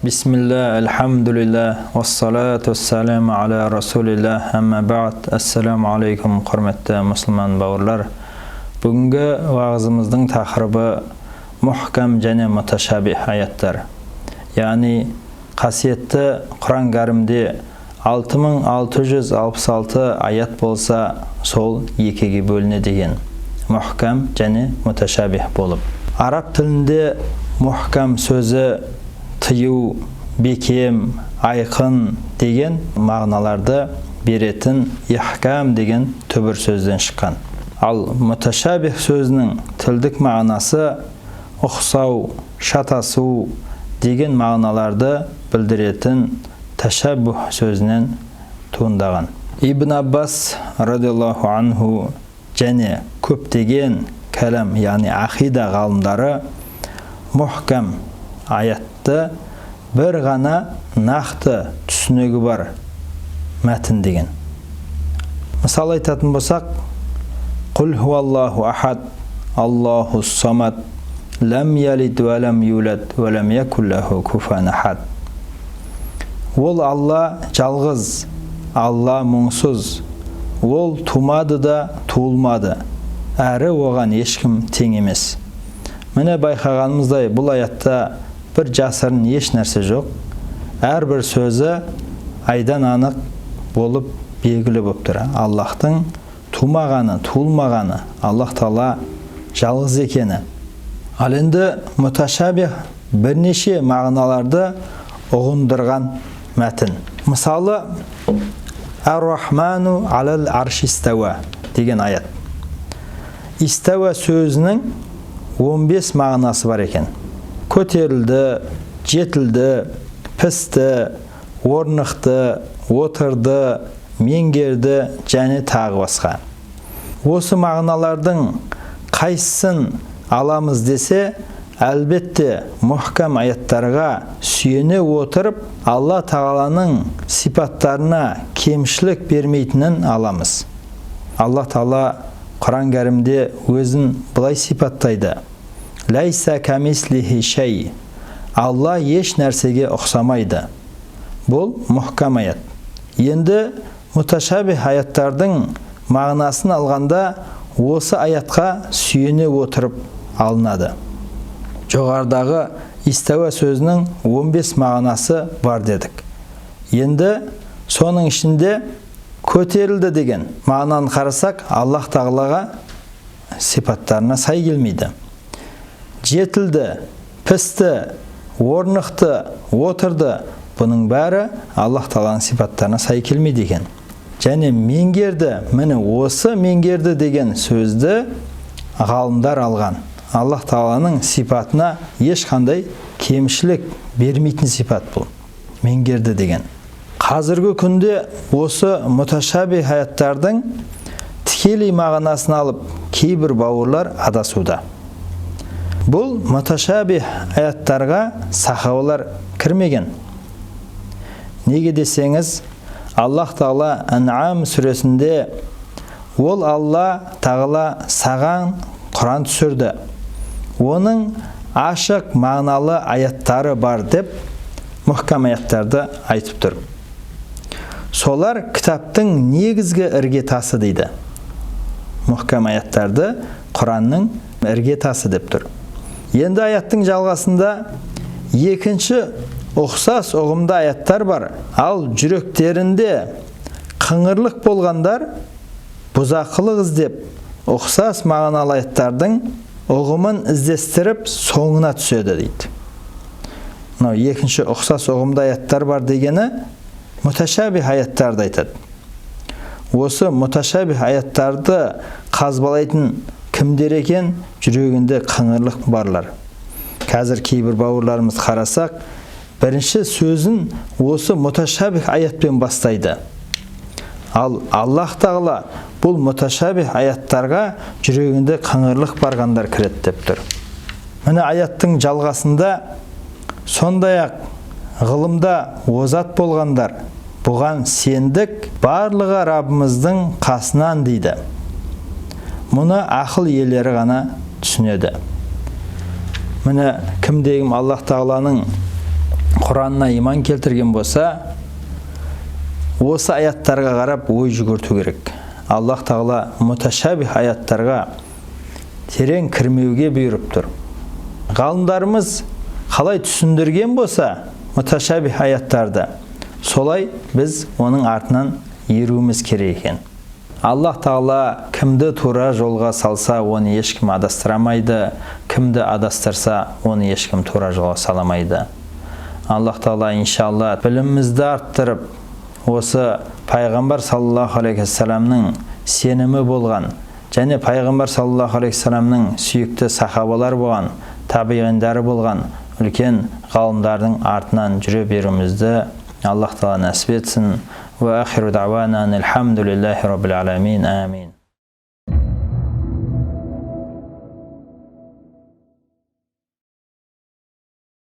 Bismillah, elhamdülillah, ve salatu vesselamu ala Rasulillah, amma ba'd. Assalamu alaikum, hurmatli musulmon bavurlar. Bugungi va'zimizning taqribi muhkam және mutashabih ayatlar. Ya'ni qasiyatda Qur'on Karimda 6666 ayat bo'lsa, sol ikkiga bo'linadigan muhkam және mutashabih bo'lib. Arab tilinde muhkam so'zi tiyu, bekem, ayqın degan ma'nolarda berетін ihkam degan töbір сөзден шыққан. Al mutashabih so'zining tildik ma'nosi ұқсау, шатасу degan ma'nolarda bildirетін tashabbuh so'zidan туындаған. Ibn Abbas radhiyallohu anhu және көптеген кәлам, яғни ақида ғалымдары muhkam ayatты bir ғана нақты түсінігі бар мәтін деген. Мысал айтатын болсақ, Qul huvallahu ahad, Allahu samad, lam yalid wa lam yulad wa lam yakul lahu kufuwan ahad. Ол Алла жалғыз, Алла мұңсыз, ол тумады да туылмады, әрі оған ешкім тең емес. Міне байқағанымыздай, бұл аятта бір жасырын еш нәрсе жоқ. Әрбір сөзі айдан анық болып белгілі болып тұр. Аллахтың тумағаны, туылмағаны, Аллах Таала жалғыз екені. Ал енді муташабих бірнеше мағыналарды ұғындырған мәтін. Мысалы, Ар-Рахману алал арши истауа деген аят. Истауа сөзінің 15 мағынасы бар екен. Көтерілді, жетілді, пісті, орнықты, отырды, меңгерді және тағы басқа. Осы мағыналардың қайсысын аламыз десе, әлбетте мұхкам аяттарға сүйене отырып, Алла Тағаланың сипаттарына кемшілік бермейтінін аламыз. Алла Тағала Құран Кәрімде өзін былай сипаттайды. Лайса камислихи шай. Алла еш нәрсеге ұқсамайды. Бұл мұхкам аят. Енді муташабих аяттардың мағынасын алғанда осы аятқа сүйене отырып алынады. Жоғарыдағы истауа сөзінің 15 мағынасы бар дедік. Енді соның ішінде көтерілді деген мағынаны қарасақ, Аллах Тағалаға сипаттарына сай келмейді. Жетілді, пісті, орнықты, отырды, бұның бәрі Аллах Тағаланың сипаттарына сай келмейді екен. Және меңгерді, міне осы меңгерді деген сөзді ғалымдар алған. Аллах Тағаланың сипатына ешқандай кемшілік бермейтін сипат бұл. Меңгерді деген. Қазіргі күнде осы муташабих аяттардың тікелей мағынасын алып, кейбір бауырлар адасуда. Бұл муташабих аяттарға сахабалар кірмеген. Неге десеңіз, Аллах Тағала Ан'ам сүресінде ол Алла Тағала саған Құран түсірді. Оның ашық мағыналы аяттары бар деп мұхкам аяттарды айтып тұр. Солар кітаптың негізгі іргетасы дейді. Мұхкам аяттарды Құранның іргетасы деп тұр. Енді аяттың жалғасында екінші ұқсас ұғымды аяттар бар. Ал жүректерінде қыңырлық болғандар бұзақылық іздеп ұқсас мағыналы аяттардың ұғымын іздестіріп соңына түседі дейді. Екінші ұқсас ұғымды аяттар бар дегені муташабих аяттарды айтады. Осы муташабих аяттарды қазбалайтын кімдер екен? Жүрегінде қыңырлық барлар. Қазір кейбір бауырларымыз қарасақ, бірінші сөзін осы муташабих аятпен бастайды. Ал Аллах Тағала бұл муташабих аяттарға жүрегінде қыңырлық барғандар кіреді деп тұр. Міне аяттың жалғасында сондай-ақ ғылымда озат болғандар бұған сендік барлығы Раббымыздың қасынан дейді. Мұны ақыл иелері ғана түсінеді. Міне кімдегім Аллах Тағаланың Құранына иман келтірген болса, осы аяттарға қарап ой жүгірту керек. Аллах Тағала муташабих аяттарға терең кірмеуге бұйырып тұр. Ғалымдарымыз қалай түсіндірген болса муташабих аяттарды, солай біз оның артынан еруіміз керек екен. Аллах Тағала кімді тура жолға салса, оны ешкім адастырамайды, кімді адастырса, оны ешкім тура жолға саламайды. Аллах Тағала иншалла білімімізді арттырып, осы пайғамбар саллаллаху алейхи вассаламның сенімі болған, және пайғамбар саллаллаху алейхи вассаламның сүйікті сахабалар болған, табиғиндары болған үлкен ғалымдардың артынан жүре беруімізді Аллах Тағала нәсіп етсін. Ва ахиру дa'вана алхамдулиллахи раббил аламин. Амин.